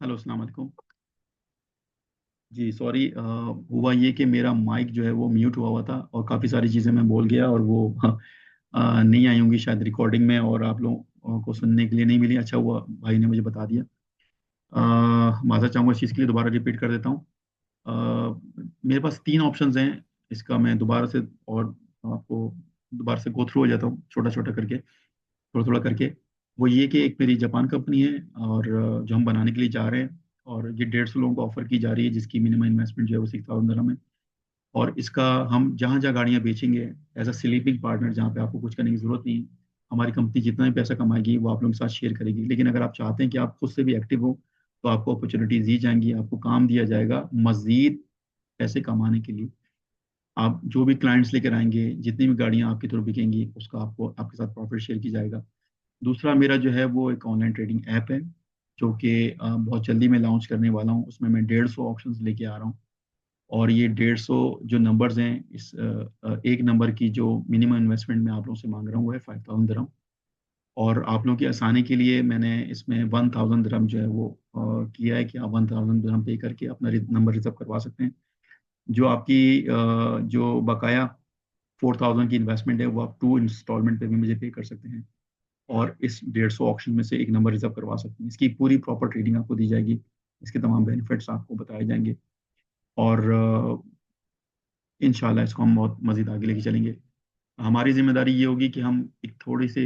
Hello, अस्सलाम वालेकुम। जी sorry, हुआ ये कि मेरा माइक जो है वो म्यूट हुआ हुआ था और काफ़ी सारी चीज़ें मैं बोल गया और वो नहीं आई होंगी शायद रिकॉर्डिंग में और आप लोगों को सुनने के लिए नहीं मिली। अच्छा हुआ भाई ने मुझे बता दिया। माफ़ी चाहूँगा इस चीज़ के लिए, दोबारा रिपीट कर देता हूँ। मेरे पास 3 ऑप्शंस हैं। इसका मैं दोबारा से और आपको दोबारा से गो थ्रू हो जाता हूँ छोटा-छोटा करके, थोड़ा-थोड़ा करके। वो ये कि एक मेरी जापान कंपनी है और जो हम बनाने के लिए जा रहे हैं और ये 150 लोगों को ऑफ़र की जा रही है जिसकी मिनिमम इन्वेस्टमेंट जो है वो 6000 दिरहम है। और इसका हम जहाँ-जहाँ गाड़ियाँ बेचेंगे एज़ अ स्लीपिंग पार्टनर, जहाँ पे आपको कुछ करने की ज़रूरत नहीं है। हमारी कंपनी जितना भी पैसा कमाएगी वो आप लोगों के साथ शेयर करेगी। लेकिन अगर आप चाहते हैं कि आप खुद से भी एक्टिव हो, तो आपको अपॉर्च्युनिटीज़ दी जाएँगी, आपको काम दिया जाएगा मज़ीद पैसे कमाने के लिए। आप जो भी क्लाइंट्स लेकर आएँगे, जितनी भी गाड़ियाँ आपके थ्रू बिकेंगी, उसका आपको आपके साथ प्रॉफ़िट शेयर की जाएगा। दूसरा मेरा जो है वो एक ऑनलाइन ट्रेडिंग ऐप है, जो कि बहुत जल्दी मैं लॉन्च करने वाला हूँ। उसमें मैं 150 ऑप्शंस लेके आ रहा हूँ और ये 150 जो नंबर्स हैं, एक नंबर की जो मिनिमम इन्वेस्टमेंट मैं आप लोगों से माँग रहा हूँ वो है 5000 दिरहम। और आप लोगों की आसानी के लिए मैंने इसमें 1000 दिरहम जो है वो किया है कि आप 1000 दिरहम पे करके अपना नंबर रिज़र्व करवा सकते हैं। जो आपकी जो बकाया 4000 की इन्वेस्टमेंट है वो आप 2 इंस्टॉलमेंट पे भी मुझे पे कर सकते हैं और इस 150 ऑप्शन में से एक नंबर रिज़र्व करवा सकते हैं। इसकी पूरी प्रॉपर ट्रेडिंग आपको दी जाएगी। इसके तमाम बेनिफिट्स आपको बताए जाएँगे और इंशाल्लाह इसको हम बहुत मज़ीद आगे लेके चलेंगे। हमारी ज़िम्मेदारी ये होगी कि हम एक थोड़ी-सी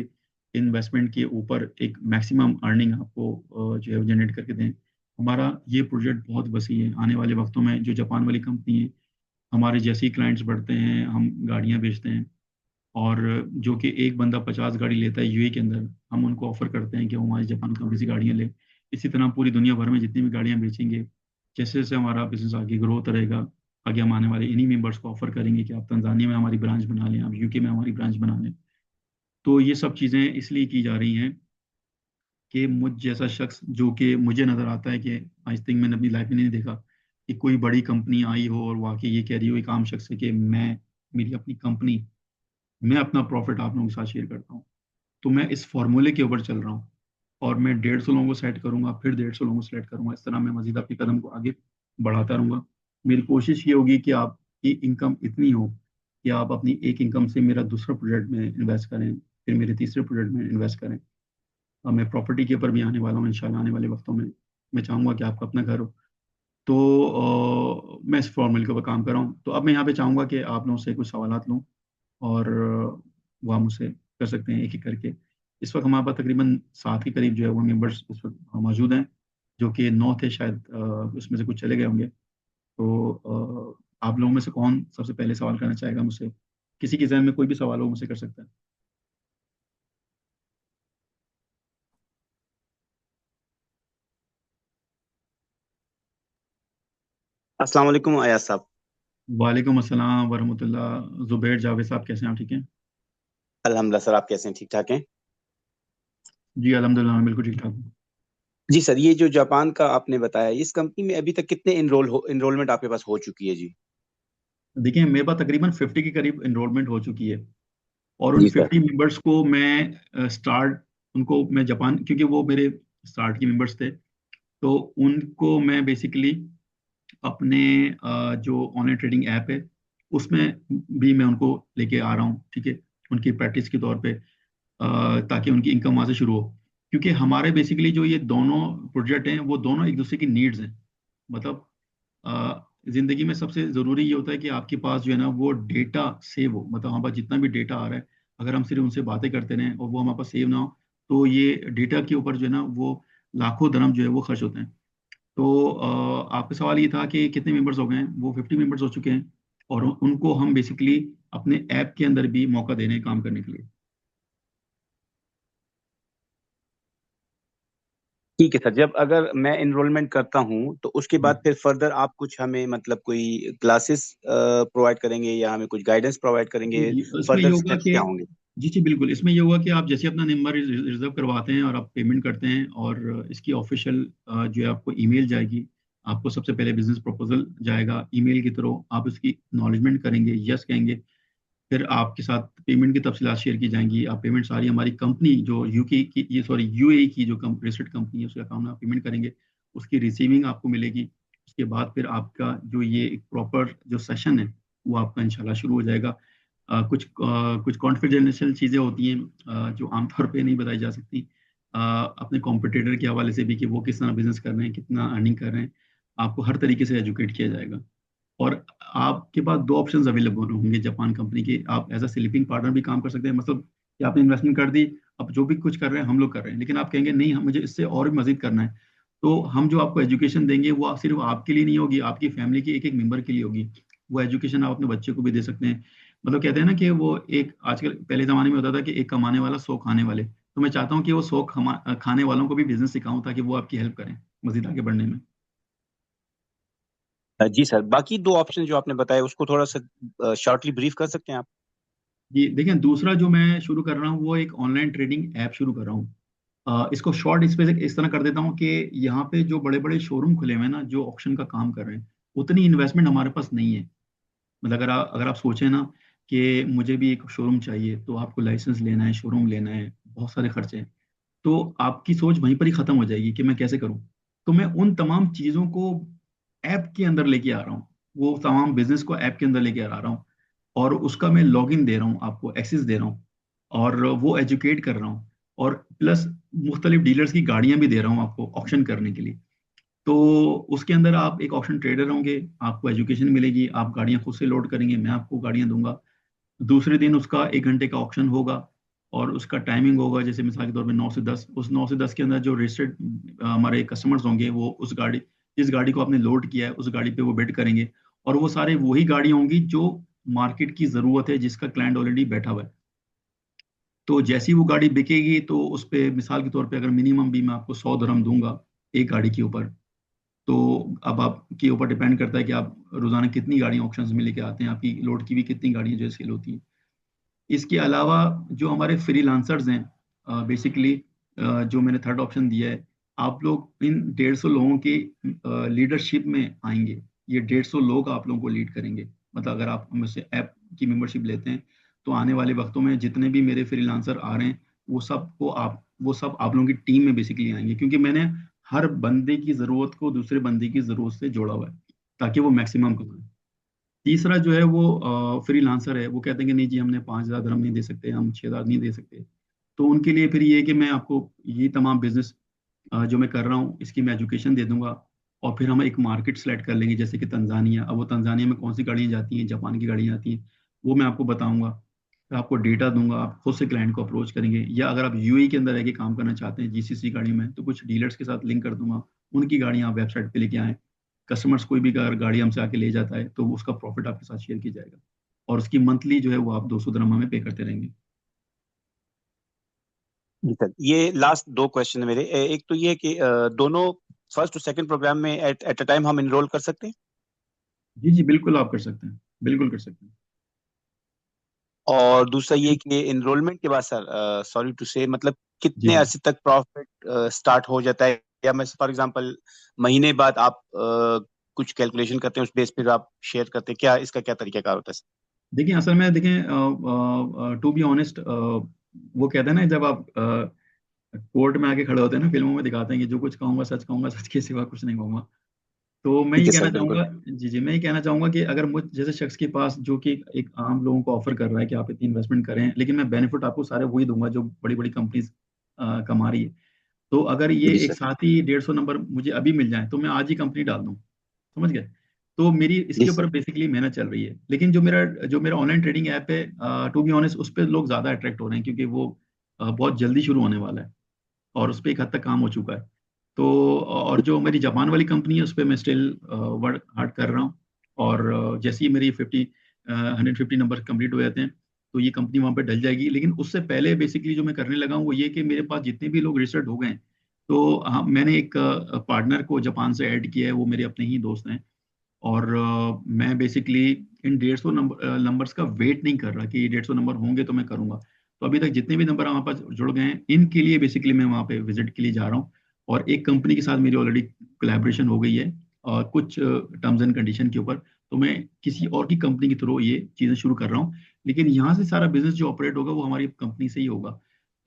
इन्वेस्टमेंट के ऊपर एक मैक्सिमम अर्निंग आपको जो है वो जनरेट करके दें। हमारा ये प्रोजेक्ट बहुत वसीह है। आने वाले वक़्तों में जो जापान वाली कंपनी है, हमारे जैसे ही क्लाइंट्स बढ़ते हैं, हम गाड़ियाँ बेचते हैं और जो कि एक बंदा 50 गाड़ी लेता है यूएई के अंदर, हम उनको ऑफ़र करते हैं कि वो हमारी जापान कंपनी से गाड़ियाँ लें। इसी तरह पूरी दुनिया भर में जितनी भी गाड़ियाँ बेचेंगे, जैसे-जैसे हमारा बिज़नेस आगे ग्रो होता रहेगा, आगे हम आने वाले इन्हीं मेंबर्स को ऑफ़र करेंगे कि आप तंज़ानिया में हमारी ब्रांच बना लें, आप यूके में हमारी ब्रांच बना लें। तो ये सब चीज़ें इसलिए की जा रही हैं कि मुझ जैसा शख्स, जो कि मुझे नज़र आता है कि आज तक मैंने अपनी लाइफ़ में नहीं देखा कि कोई बड़ी कंपनी आई हो और वो आके ये कह रही हो एक आम शख्स से कि मेरी अपनी कंपनी, मैं अपना प्रॉफ़िट आप लोगों के साथ शेयर करता हूँ। तो मैं इस फ़ॉर्मूले के ऊपर चल रहा हूँ और मैं 150 लोगों को सेलेक्ट करूँगा, फिर 150 लोगों को सेलेक्ट करूँगा। इस तरह मैं मज़ीद अपने कदम को आगे बढ़ाता रहूँगा। मेरी कोशिश ये होगी कि आपकी इनकम इतनी हो कि आप अपनी एक इनकम से मेरा दूसरा प्रोजेक्ट में इन्वेस्ट करें, फिर मेरे तीसरे प्रोजेक्ट में इन्वेस्ट करें। और मैं प्रॉपर्टी के ऊपर भी आने वाला हूँ इंशाल्लाह आने वाले वक़्तों में। मैं चाहूँगा कि आपका अपना घर हो। तो मैं इस फ़ॉर्मूले के ऊपर काम कर रहा हूँ। तो अब मैं यहाँ पे चाहूँगा कि आप लोगों से कुछ सवालात लूँ और वो आप मुझसे कर सकते हैं एक-एक करके। इस वक़्त हमारे पास तकरीबन 7 के करीब जो है वो मेंबर्स इस वक़्त मौजूद हैं, जो कि 9 थे शायद, उसमें से कुछ चले गए होंगे। तो आप लोगों में से कौन सबसे पहले सवाल करना चाहेगा मुझसे? किसी के ज़हन में कोई भी सवाल हो मुझसे कर सकता है। अस्सलाम वालेकुम अयाज साहब। वालेकुम अस्सलाम व रहमतुल्लाह। ज़ुबैर जावेद साहब कैसे हैं आप, ठीक हैं? अल्हम्दुलिल्लाह सर, आप कैसे हैं? ठीक ठाक हैं? जी, अल्हम्दुलिल्लाह मैं बिल्कुल ठीक-ठाक हूँ। जी सर, ये जो जापान का आपने बताया, इस कंपनी में अभी तक कितने इनरोलमेंट आपके पास हो चुकी है जी? देखिए, मेरे पास तकरीबन 50 के करीब एनरोलमेंट हो चुकी है और उन जी सर। 50 मेंबर्स को मैं स्टार्ट उनको मैं जापान, क्योंकि वो मेरे स्टार्ट के मेंबर्स थे, तो उनको मैं बेसिकली अपने जो ऑनलाइन ट्रेडिंग ऐप है, उसमें भी मैं उनको लेके आ रहा हूँ, ठीक है? उनकी प्रैक्टिस के तौर पे, ताकि उनकी इनकम वहाँ से शुरू हो। क्योंकि हमारे बेसिकली जो ये दोनों प्रोजेक्ट हैं, वो दोनों एक-दूसरे की नीड्स हैं। मतलब ज़िंदगी में सबसे ज़रूरी ये होता है कि आपके पास जो है ना वो डेटा सेव हो। मतलब हमारे पास जितना भी डेटा आ रहा है, अगर हम सिर्फ़ उनसे बातें करते रहें और वो हमारे पास सेव ना हो, तो ये डेटा के ऊपर जो है ना वो लाखों दिरहम जो है वो खर्च होते हैं। तो आपका सवाल ये था कि कितने मेंबर्स हो गए हैं? वो 50 मेंबर्स हो चुके हैं और उनको हम बेसिकली अपने ऐप के अंदर भी मौका दे रहे हैं काम करने के लिए। ठीक है सर, जब अगर मैं इनरोलमेंट करता हूँ तो उसके जी। बाद फिर फर्दर आप कुछ हमें मतलब कोई क्लासेस प्रोवाइड करेंगे या हमें कुछ गाइडेंस प्रोवाइड जी, करेंगे? जी। इसमें ये फर्दर होगा स्टेप्स कि क्या होंगे? जी, जी, बिल्कुल। इसमें ये होगा कि आप जैसे अपना नंबर रिज़र्व करवाते हैं और आप पेमेंट करते हैं और इसकी ऑफ़िशियल जो है आपको ईमेल जाएगी। आपको सबसे पहले बिज़नेस प्रपोज़ल जाएगा ईमेल के थ्रू, आप उसकी एक्नॉलेजमेंट करेंगे, येस कहेंगे। फिर आपके साथ पेमेंट की तफ़सीलात शेयर की जाएँगी। आप पेमेंट सारी हमारी कंपनी जो यूके की ये सॉरी यूएई की जो रजिस्टर्ड कंपनी है उसके अकाउंट में आप पेमेंट करेंगे। उसकी रिसीविंग आपको मिलेगी। उसके बाद फिर आपका जो ये एक प्रॉपर जो सेशन है वो आपका इंशाल्लाह शुरू हो जाएगा। कुछ कॉन्फिडेंशियल चीज़ें होती हैं जो आमतौर पे नहीं बताई जा सकती, अपने कॉम्पिटिटर के हवाले से भी, कि वो किस तरह बिजनेस कर रहे हैं, कितना अर्निंग कर रहे हैं। आपको हर तरीके से एजुकेट किया जाएगा। और आपके पास दो ऑप्शंस अवेलेबल होंगे जापान कंपनी के। आप एज अ स्लीपिंग पार्टनर भी काम कर सकते हैं, मतलब कि आपने इन्वेस्टमेंट कर दी, अब जो भी कुछ कर रहे हैं हम लोग कर रहे हैं, लेकिन आप कहेंगे नहीं, हम मुझे इससे और भी मजीद करना है, तो हम जो आपको एजुकेशन देंगे वो सिर्फ आपके लिए नहीं होगी, आपकी फैमिली के एक एक मेंबर के लिए होगी। वो एजुकेशन आप अपने बच्चे को भी दे सकते हैं। मतलब कहते हैं ना कि वो एक आजकल, पहले जमाने में होता था कि एक कमाने वाला 100 खाने वाले, तो मैं चाहता हूँ कि वो 100 खाने वालों को भी बिजनेस सिखाऊं, ताकि वो आपकी हेल्प करें मजीद आगे बढ़ने में। जी सर, बाकी दो ऑप्शन जो आपने बताए उसको थोड़ा सा शॉर्टली ब्रीफ कर सकते हैं आप? जी देखिए, दूसरा जो मैं शुरू कर रहा हूँ वो एक ऑनलाइन ट्रेडिंग ऐप शुरू कर रहा हूँ। इसको शॉर्ट इस तरह कर देता हूँ कि यहाँ पे जो बड़े बड़े शोरूम खुले हुए हैं ना, जो ऑक्शन का काम कर रहे हैं, उतनी इन्वेस्टमेंट हमारे पास नहीं है। मतलब अगर आप सोचें ना कि मुझे भी एक शोरूम चाहिए, तो आपको लाइसेंस लेना है, शोरूम लेना है, बहुत सारे खर्चे हैं। तो आपकी सोच वहीं पर ही खत्म हो जाएगी कि मैं कैसे करूं। तो मैं उन तमाम चीजों को ऐप के अंदर लेके आ रहा हूँ, वो तमाम बिजनेस को ऐप के अंदर लेके आ रहा हूँ, और उसका मैं लॉगिन दे रहा हूँ, आपको एक्सेस दे रहा हूँ, और वो एजुकेट कर रहा हूँ, और प्लस मुख्तलिफ डीलर्स की गाड़ियां भी दे रहा हूँ आपको ऑप्शन करने के लिए। तो उसके अंदर आप एक ऑप्शन ट्रेडर होंगे, आपको एजुकेशन मिलेगी, आप गाड़ियां खुद से लोड करेंगे, मैं आपको गाड़ियां दूंगा। दूसरे दिन उसका 1 घंटे का ऑप्शन होगा, और उसका टाइमिंग होगा जैसे मिसाल के तौर पे 9 से 10। उस 9 से 10 के अंदर जो रजिस्टर्ड हमारे कस्टमर्स होंगे, वो उस गाड़ी, जिस गाड़ी को आपने लोड किया है उस गाड़ी पे वो बिड करेंगे। और वो सारे वही गाड़ियां होंगी जो मार्केट की जरूरत है, जिसका क्लाइंट ऑलरेडी बैठा हुआ है। तो जैसी वो गाड़ी बिकेगी, तो उस पे मिसाल के तौर पे अगर मिनिमम भी मैं आपको 100 दिरहम दूंगा एक गाड़ी के ऊपर, तो अब आपके ऊपर डिपेंड करता है कि आप रोजाना कितनी गाड़ियां ऑप्शंस में लेके आते हैं, आपकी लोड की भी कितनी गाड़ियां जो सेल होती हैं। इसके अलावा जो हमारे फ्रीलांसर्स हैं, बेसिकली जो मैंने थर्ड ऑप्शन दिया है, आप लोग इन 150 लोगों के लीडरशिप में आएंगे। ये 150 लोग आप लोगों को लीड करेंगे। मतलब अगर आप मुझसे ऐप की मेंबरशिप लेते हैं, तो आने वाले वक्तों में जितने भी मेरे फ्रीलांसर आ रहे हैं, वो सब आप लोगों की टीम में बेसिकली आएंगे, क्योंकि मैंने हर बंदे की जरूरत को दूसरे बंदे की जरूरत से जोड़ा हुआ है, ताकि वो मैक्सिमम कमाए। तीसरा जो है वो फ्रीलांसर है, वो कहते हैं कि नहीं जी, हमने 5,000 दिरहम नहीं दे सकते, हम 6,000 नहीं दे सकते। तो उनके लिए फिर ये है कि मैं आपको ये तमाम बिजनेस जो मैं कर रहा हूँ इसकी मैं एजुकेशन दे दूंगा। और फिर हम एक मार्केट सेलेक्ट कर लेंगे, जैसे कि तंजानिया। अब वो तंजानिया में कौन सी गाड़ियाँ जाती हैं, जापान की गाड़ियाँ आती हैं, वो मैं आपको बताऊंगा। फिर आपको डेटा दूंगा, आप खुद से क्लाइंट को अप्रोच करेंगे। या अगर आप यूएई के अंदर रह के काम करना चाहते हैं जीसीसी गाड़ियों में, तो कुछ डीलर्स के साथ लिंक कर दूंगा, उनकी गाड़ियाँ आप वेबसाइट पे लेके आएँ। कस्टमर्स कोई भी अगर गाड़ी हमसे आके ले जाता है, तो उसका प्रॉफिट आपके साथ शेयर किया जाएगा, और उसकी मंथली जो है वो आप 200 दिरहम हमें पे करते रहेंगे। जी सर, ये लास्ट दो क्वेश्चन है मेरे। एक तो ये है कि दोनों फर्स्ट और सेकंड प्रोग्राम में एट एट अ टाइम हम इनरोल कर सकते हैं? जी जी, बिल्कुल आप कर सकते हैं, बिल्कुल कर सकते हैं। और दूसरा ये कि इनरोलमेंट के बाद सर, सॉरी टू से, मतलब जी कितने जी। अरसे तक प्रॉफिट स्टार्ट हो जाता है? या मैं फॉर एग्जांपल महीने बाद आप कुछ कैलकुलेशन करते हैं, उस बेस पर आप शेयर करते हैं, क्या इसका क्या तरीकाकार होता है सर? देखिए असल में देखें, टू बी ऑनेस्ट, वो कहते हैं ना, जब आप कोर्ट में आके खड़े होते हैं ना, फिल्मों में दिखाते हैं कि जो कुछ कहूंगा, सच के सिवा कुछ नहीं कहूंगा। तो मैं ठीक ये है कहना सर, बिल्कुल। चाहूंगा, जी जी, मैं ये कहना चाहूंगा कि अगर मुझ जैसे शख्स के पास, जो कि एक आम लोगों को ऑफर कर रहा है कि आप इतनी इन्वेस्टमेंट करें, लेकिन मैं बेनिफिट आपको सारे वही दूंगा जो बड़ी बड़ी कंपनीज कमा रही है। तो अगर ये जी एक सर। साथ ही 150 नंबर मुझे अभी मिल जाए, तो मैं आज ही कंपनी डाल दूं। समझ गए? तो मेरी जी इसके ऊपर सर। बेसिकली मेहनत चल रही है। लेकिन जो मेरा ऑनलाइन ट्रेडिंग ऐप है, टू बी ऑनेस्ट, उस पर लोग ज्यादा अट्रैक्ट हो रहे हैं, क्योंकि वो बहुत जल्दी शुरू होने वाला है, और उस पर एक हद तक काम हो चुका है। तो और जो मेरी जापान वाली कंपनी है, उस पर मैं स्टिल वर्क हार्ड कर रहा हूँ। और जैसे ही मेरी 150 नंबर कंप्लीट हो जाते हैं, तो ये कंपनी वहाँ पे डल जाएगी। लेकिन उससे पहले बेसिकली जो मैं करने लगा हूँ वो ये कि मेरे पास जितने भी लोग रजिस्टर्ड हो गए हैं, तो हाँ, मैंने एक पार्टनर को जापान से ऐड किया है, वो मेरे अपने ही दोस्त हैं। और मैं बेसिकली इन 150 नंबर्स का वेट नहीं कर रहा कि ये 150 नंबर होंगे तो मैं करूंगा। तो अभी तक जितने भी नंबर हमारे पास जुड़ गए हैं, इनके लिए बेसिकली मैं वहाँ पे विजिट के लिए जा रहा हूँ। और एक कंपनी के साथ मेरी ऑलरेडी कोलैबोरेशन हो गई है, और कुछ टर्म्स एंड कंडीशन के ऊपर। तो मैं किसी और की कंपनी के थ्रू ये चीज़ें शुरू कर रहा हूँ, लेकिन यहाँ से सारा बिजनेस जो ऑपरेट होगा वो हमारी कंपनी से ही होगा।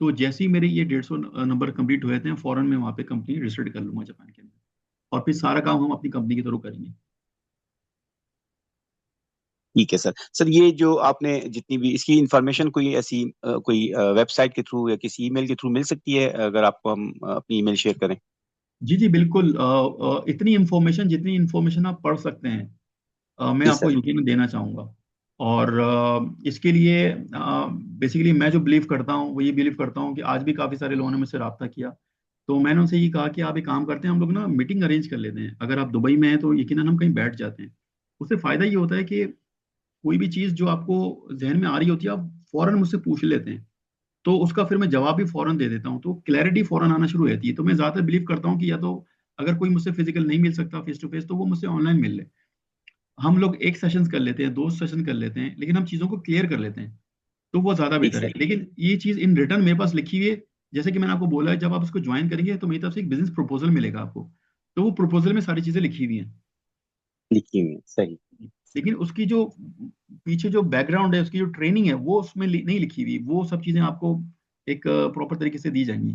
तो जैसे ही मेरे ये 150 नंबर कंप्लीट हो जाते हैं, फौरन मैं वहाँ पे कंपनी रजिस्टर्ड कर लूंगा जापान के अंदर। और फिर सारा काम हम अपनी कंपनी के थ्रू करेंगे। ठीक है सर। सर ये जो आपने जितनी भी इसकी इंफॉर्मेशन कोई ऐसी कोई वेबसाइट के थ्रू या किसी ईमेल के थ्रू मिल सकती है, अगर आपको हम अपनी ईमेल शेयर करें? जी जी बिल्कुल, इतनी इन्फॉर्मेशन जितनी इन्फॉर्मेशन आप पढ़ सकते हैं, मैं जी आपको सर। यकीन देना चाहूँगा। और इसके लिए बेसिकली मैं जो बिलीव करता हूँ वो ये बिलीव करता हूँ कि आज भी काफ़ी सारे लोगों ने मुझसे रब्ता किया, तो मैंने उनसे ये कहा कि आप एक काम करते हैं, हम लोग ना मीटिंग अरेंज कर लेते हैं। अगर आप दुबई में हैं तो यकीनन हम कहीं बैठ जाते हैं। उससे फ़ायदा ये होता है कि कोई भी चीज़ जो आपको जहन में आ रही होती है आप फ़ौरन मुझसे पूछ लेते हैं, तो उसका फिर मैं जवाब भी फ़ौरन दे देता हूँ, तो क्लैरिटी फ़ौरन आना शुरू हो जाती है। तो मैं ज़्यादातर बिलीव करता हूँ कि या तो अगर कोई मुझसे फिजिकल नहीं मिल सकता फेस टू फेस, तो वो मुझसे ऑनलाइन मिल ले। हम लोग एक सेशन कर लेते हैं, दो सेशन कर लेते हैं, लेकिन हम चीज़ों को क्लियर कर लेते हैं, तो वो ज़्यादा ठीक बेहतर है। सर। लेकिन ये चीज़ इन रिटर्न मेरे पास लिखी हुई है। जैसे कि मैंने आपको बोला है, जब आप इसको ज्वाइन करेंगे तो मेरी तरफ से एक बिजनेस प्रपोजल मिलेगा आपको, तो वो प्रपोजल में सारी चीज़ें लिखी हुई हैं। लिखी हुई है, सही। लेकिन उसकी जो पीछे जो बैकग्राउंड है, उसकी जो ट्रेनिंग है, वो उसमें नहीं लिखी हुई। वो सब चीज़ें आपको एक प्रॉपर तरीके से दी जाएंगी।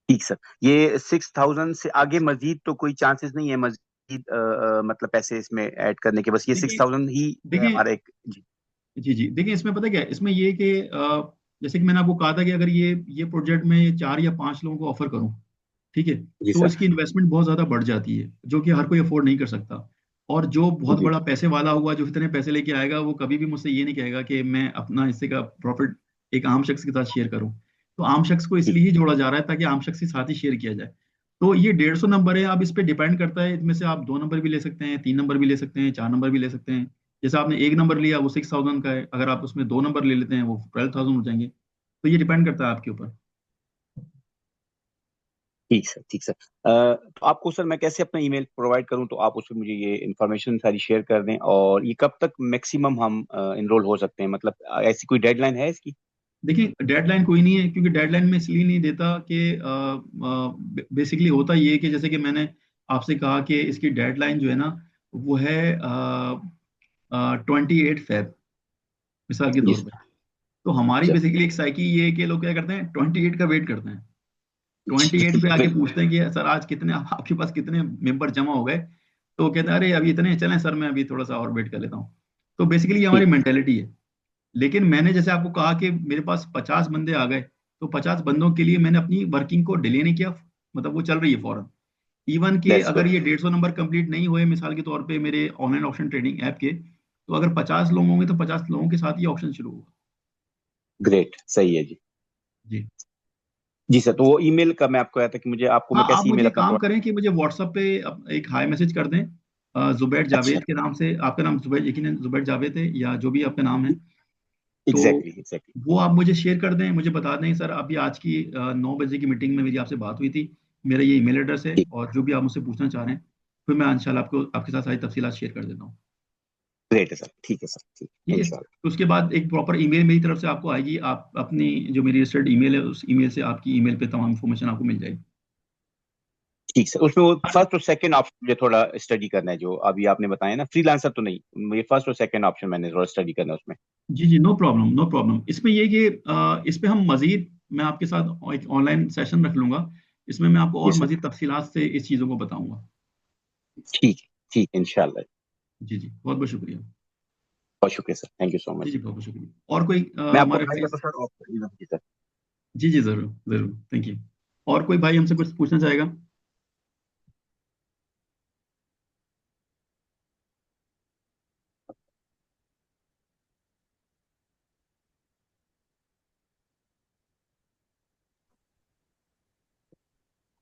ठीक सर। ये 6,000 से आगे मजीद तो कोई चांसेस नहीं है, मजीद मतलब पैसे इसमें ऐड करने के? बस ये सिक्स देखिए थाउजेंड ही देखिए हमारा एक जी। जी जी देखिए, इसमें पता क्या है, इसमें ये है कि जैसे कि मैंने आपको कहा था कि अगर ये प्रोजेक्ट में 4 या 5 लोगों को ऑफर करूं, ठीक है, जी तो सर। इसकी इन्वेस्टमेंट बहुत ज्यादा बढ़ जाती है, जो कि हर कोई अफोर्ड नहीं कर सकता। और जो बहुत जी। बड़ा पैसे वाला हुआ, जो इतने पैसे लेके आएगा, वो कभी भी मुझसे ये नहीं कहेगा कि मैं अपना हिस्से का प्रॉफिट एक आम शख्स के साथ शेयर करूं। तो आम शख्स को ठीक। इसलिए ही जोड़ा जा रहा है ताकि आम शख्स के साथ ही शेयर किया जाए। तो ये 150 नंबर है, अब इस पे डिपेंड करता है, इसमें से आप 2 नंबर भी ले सकते हैं, 3 नंबर भी ले सकते हैं, 4 नंबर भी ले सकते हैं। जैसे आपने एक नंबर लिया वो 6,000 का है, अगर आप उसमें 2 नंबर ले लेते हैं वो 12,000 हो जाएंगे। तो ये डिपेंड करता है आपके ऊपर। ठीक सर। ठीक सर। तो आपको सर मैं कैसे अपना ईमेल प्रोवाइड करूं तो आप उसमें मुझे ये इन्फॉर्मेशन सारी शेयर कर दें, और ये कब तक मैक्सिमम हम इनरोल हो सकते हैं, मतलब ऐसी कोई डेडलाइन है इसकी? देखिए डेडलाइन कोई नहीं है, क्योंकि डेडलाइन मैं इसलिए नहीं देता कि बेसिकली होता ये है कि जैसे कि मैंने आपसे कहा कि इसकी डेडलाइन जो है ना, वो है 28 फेब, मिसाल के जी तौर पे। सर। तो हमारी अच्छा। बेसिकली एक साइकी ये है कि लोग क्या करते हैं, 28 का वेट करते हैं। 28 पे आके Great. पूछते हैं कि सर आज कितने आपके पास कितने मेंबर जमा हो गए, तो वो कहते हैं अरे अभी इतने चलें सर, मैं अभी थोड़ा सा और वेट कर लेता हूँ। तो बेसिकली ये हमारी ठीक। मेंटेलिटी है। लेकिन मैंने जैसे आपको कहा कि मेरे पास 50 बंदे आ गए, तो 50 बंदों के लिए मैंने अपनी वर्किंग को डिले नहीं किया, मतलब वो चल रही है फौरन। इवन के दैट्स अगर गुड। ये 150 नंबर कंप्लीट नहीं हुए मिसाल के तौर पे मेरे ऑनलाइन ऑप्शन ट्रेडिंग ऐप के, तो अगर 50 लोग होंगे तो 50 लोगों के साथ ये ऑप्शन शुरू होगा। ग्रेट, सही है जी। जी। जी सर, तो वो ईमेल का मैं आपको आया था कि मुझे आपको हाँ, मैं आप कैसे मुझे ईमेल एक अपना काम प्रोवाइड? करें कि मुझे व्हाट्सएप पे एक हाई मैसेज कर दें, जुबैर अच्छा। जावेद के नाम से। आपका नाम जुबैर, यकीन जुबैर जावेद है या जो भी आपका नाम है, तो एग्जैक्टली एग्जैक्टली। वो आप मुझे शेयर कर दें, मुझे बता दें सर अभी आज की 9 बजे की मीटिंग में मेरी आपसे बात हुई थी, मेरा ये ईमेल एड्रेस है, ठीक। और जो भी आप मुझसे पूछना चाह रहे हैं, फिर मैं इंशाल्लाह आपको आपके साथ सारी तफसीलात शेयर कर देता हूँ। ग्रेट है सर, ठीक है सर, ठीक ठीक है, इंशाल्लाह। तो उसके बाद एक प्रॉपर ईमेल मेरी तरफ से आपको आएगी, आप अपनी जो मेरी रजिस्टर्ड ईमेल है उस ईमेल से आपकी ईमेल पे तमाम इन्फॉर्मेशन आपको मिल जाएगी। ठीक सर, उसमें वो फर्स्ट और सेकंड ऑप्शन मुझे थोड़ा स्टडी करना है, जो अभी आपने बताया ना, फ्रीलांसर तो नहीं, मुझे फर्स्ट और सेकंड ऑप्शन मैंने थोड़ा स्टडी करना है उसमें। जी जी, नो प्रॉब्लम नो प्रॉब्लम। इसमें ये कि इस पे हम मजीद, मैं आपके साथ एक ऑनलाइन सेशन रख लूंगा, इसमें मैं आपको जी और सर। मजीद तफसीलात से इस चीज़ों को बताऊंगा। ठीक है, ठीक है, इंशाल्लाह। जी जी, बहुत बहुत शुक्रिया। बहुत शुक्रिया सर, थैंक यू सो जी मच। जी, बहुत बहुत शुक्रिया। और कोई मैं आपको हमारे अप्लाई भाई। करता हूँ सर, आप जी सर। जी जी, जरूर जरूर, थैंक यू। और कोई भाई हमसे कुछ पूछना चाहेगा?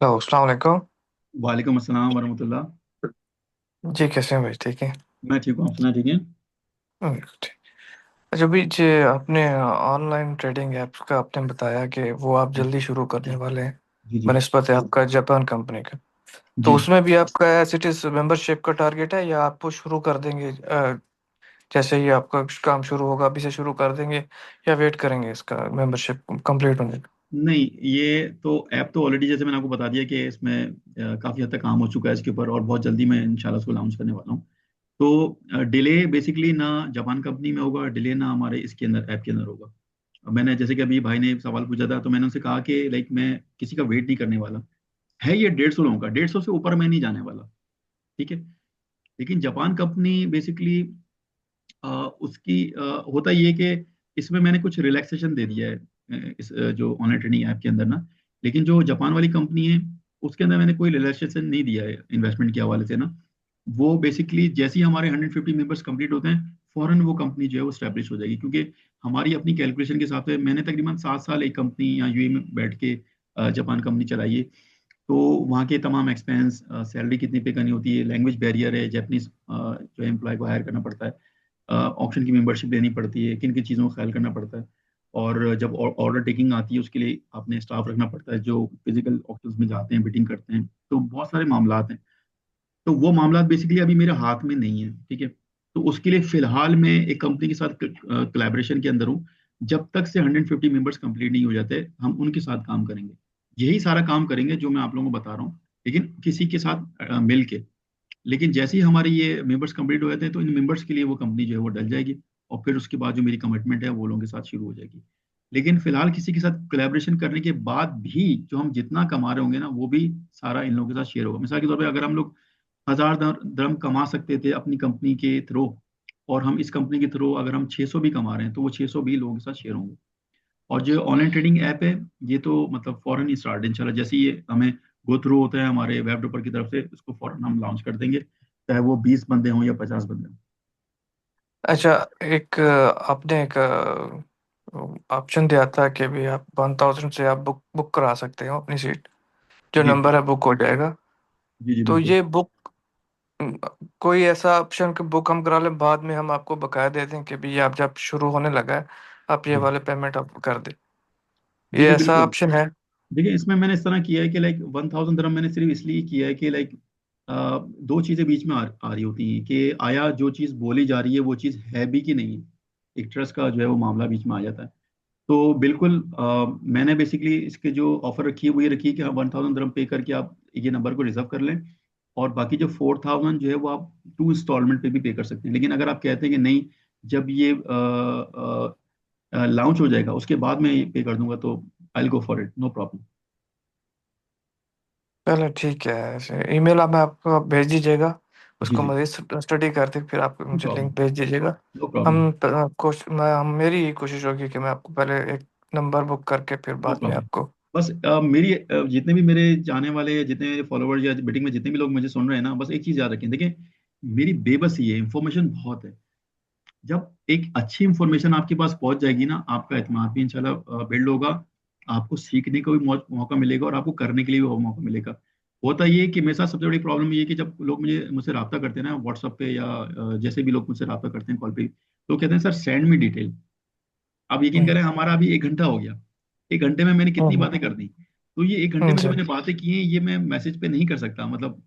हेलो, अस्सलाम वालेकुम। वालेकुम अस्सलाम वरहमतुल्लाह। जी, कैसे हैं भाई? ठीक है। मैं ठीक हूँ, आप सुना ठीक है? ठीक। अच्छा भाई, जो आपने ऑनलाइन ट्रेडिंग ऐप्स का आपने बताया कि वो आप जल्दी शुरू करने वाले हैं जी जी बनिस्बत है आपका जापान कंपनी का, तो जी। उसमें भी आपका एज इट इज मेंबरशिप का टारगेट है या आप वो शुरू कर देंगे जैसे ही आपका काम शुरू होगा अभी से शुरू कर देंगे, या वेट करेंगे इसका मेंबरशिप कंप्लीट होने का? नहीं, ये तो ऐप तो ऑलरेडी जैसे मैंने आपको बता दिया कि इसमें काफ़ी हद तक काम हो चुका है इसके ऊपर, और बहुत जल्दी मैं इंशाल्लाह इसको लॉन्च करने वाला हूँ। तो डिले बेसिकली ना जापान कंपनी में होगा, डिले ना हमारे इसके अंदर ऐप के अंदर होगा। अब मैंने जैसे कि अभी भाई ने सवाल पूछा था, तो मैंने उनसे कहा कि लाइक मैं किसी का वेट नहीं करने वाला। है ये 150 लोगों का, 150 से ऊपर मैं नहीं जाने वाला, ठीक है। लेकिन जापान कंपनी बेसिकली उसकी होता ये कि इसमें मैंने कुछ रिलैक्सेशन दे दिया है इस जो ऑनलाइन ट्रेडिंग ऐप के अंदर ना। लेकिन जो जापान वाली कंपनी है उसके अंदर मैंने कोई रिलैक्सेशन नहीं दिया है इन्वेस्टमेंट के हवाले से ना। वो बेसिकली जैसे ही हमारे 150 मेंबर्स कंप्लीट होते हैं फौरन वो कंपनी जो है वो स्टैब्लिश हो जाएगी, क्योंकि हमारी अपनी कैलकुलेशन के हिसाब से मैंने तकरीबन 7 साल एक कंपनी या यूएई में बैठ के जापान कंपनी चलाई है। तो वहाँ के तमाम एक्सपेंस, सैलरी कितनी पे करनी होती है, लैंग्वेज बैरियर है, जैपनीज जो एम्प्लॉय को हायर करना पड़ता है, ऑप्शन की मेंबरशिप लेनी पड़ती है, किन किन चीज़ों का ख्याल करना पड़ता है। और जब ऑर्डर टेकिंग आती है उसके लिए आपने स्टाफ रखना पड़ता है जो फिजिकल ऑप्शंस में जाते हैं, बिटिंग करते हैं। तो बहुत सारे मामला हैं। तो वो मामला बेसिकली अभी मेरे हाथ में नहीं है, ठीक है। तो उसके लिए फिलहाल मैं एक कंपनी के साथ कोलैबोरेशन के अंदर हूँ। जब तक से 150 मेंबर्स कंप्लीट नहीं हो जाते हम उनके साथ काम करेंगे। यही सारा काम करेंगे जो मैं आप लोगों को बता रहा हूँ, लेकिन किसी के साथ मिल के। लेकिन जैसे ही हमारे ये मेंबर्स कंप्लीट हो जाते हैं तो इन मेंबर्स के लिए वो कंपनी जो है वो डल जाएगी। और फिर उसके बाद जो मेरी कमिटमेंट है वो लोगों के साथ शुरू हो जाएगी। लेकिन फिलहाल किसी के साथ कोलैबोरेशन करने के बाद भी जो हम जितना कमा रहे होंगे ना वो भी सारा इन लोगों के साथ शेयर होगा। मिसाल के तौर पे अगर हम लोग 1000 दरम कमा सकते थे अपनी कंपनी के थ्रू, और हम इस कंपनी के थ्रू अगर हम 600 भी कमा रहे हैं तो वो 600 भी लोगों के साथ शेयर होंगे। और जो ऑनलाइन ट्रेडिंग ऐप है ये तो मतलब फौरन ही स्टार्ट इंशाल्लाह, जैसे ही ये हमें गो थ्रू होता है हमारे वेब डेवलपर की तरफ से इसको फौरन हम लॉन्च कर देंगे, चाहे वो 20 बंदे हों या 50 बंदे हों। अच्छा, एक आपने एक ऑप्शन दिया था कि भी आप 1000 से आप बुक बुक करा सकते हो अपनी सीट, जो जी नंबर है बुक हो जाएगा। जी जी तो बिल्कुल। ये बुक, कोई ऐसा ऑप्शन कि बुक हम करा लें, बाद में हम आपको बकाया दे दें कि भी ये आप जब शुरू होने लगा है आप ये जी वाले पेमेंट आप कर दें, जी ये जी ऐसा बिल्कुल। ऑप्शन है? देखिए इसमें मैंने इस तरह किया है कि लाइक 1000 दरम मैंने सिर्फ इसलिए किया है कि लाइक दो चीज़ें बीच में आ रही होती हैं कि आया जो चीज़ बोली जा रही है वो चीज़ है भी कि नहीं। एक ट्रस्ट का जो है वो मामला बीच में आ जाता है। तो बिल्कुल मैंने बेसिकली इसके जो ऑफर रखी है वो ये रखी है कि हाँ 1000 दरम पे करके आप ये नंबर को रिजर्व कर लें। और बाकी जो 4000 जो है वो आप 2 इंस्टॉलमेंट पे भी पे कर सकते हैं। लेकिन अगर आप कहते हैं कि नहीं, जब ये लॉन्च हो जाएगा उसके बाद मैं पे कर दूंगा, तो I go for it, no problem. चलो ठीक है, ऐसे ईमेल आप मैं आपको भेज दीजिएगा, जी उसको जी मज़ीद स्टडी करके फिर आप नो मुझे प्रॉब्लम। लिंक भेज दीजिएगा। No problem. हम मेरी यही कोशिश होगी कि मैं आपको पहले एक नंबर बुक करके फिर नो बाद में प्रॉब्लम। आपको। बस मेरी जितने भी मेरे जाने वाले, जितने मेरे फॉलोवर्स या मीटिंग में जितने भी लोग मुझे सुन रहे हैं ना, बस एक चीज याद रखें। देखिए मेरी बेबसी है, इंफॉर्मेशन बहुत है। जब एक अच्छी इंफॉर्मेशन आपके पास पहुंच जाएगी ना, आपका एतमाद भी इंशाल्लाह बिल्ड होगा। आपको सीखने का भी मौका मिलेगा और आपको करने के लिए भी मौका मिलेगा। होता ये है कि मेरे साथ सबसे बड़ी प्रॉब्लम ये है कि जब लोग मुझसे रब्ता करते हैं ना व्हाट्सएप पे या जैसे भी लोग मुझसे रब्ता करते हैं कॉल पे, तो कहते हैं सर सेंड मी डिटेल। आप यकीन हम्म करें हमारा अभी 1 घंटा हो गया। 1 घंटे में मैंने कितनी हम्म बातें कर दी। तो ये 1 घंटे में जो जी। मैंने बातें की हैं ये मैं मैसेज पे नहीं कर सकता मतलब।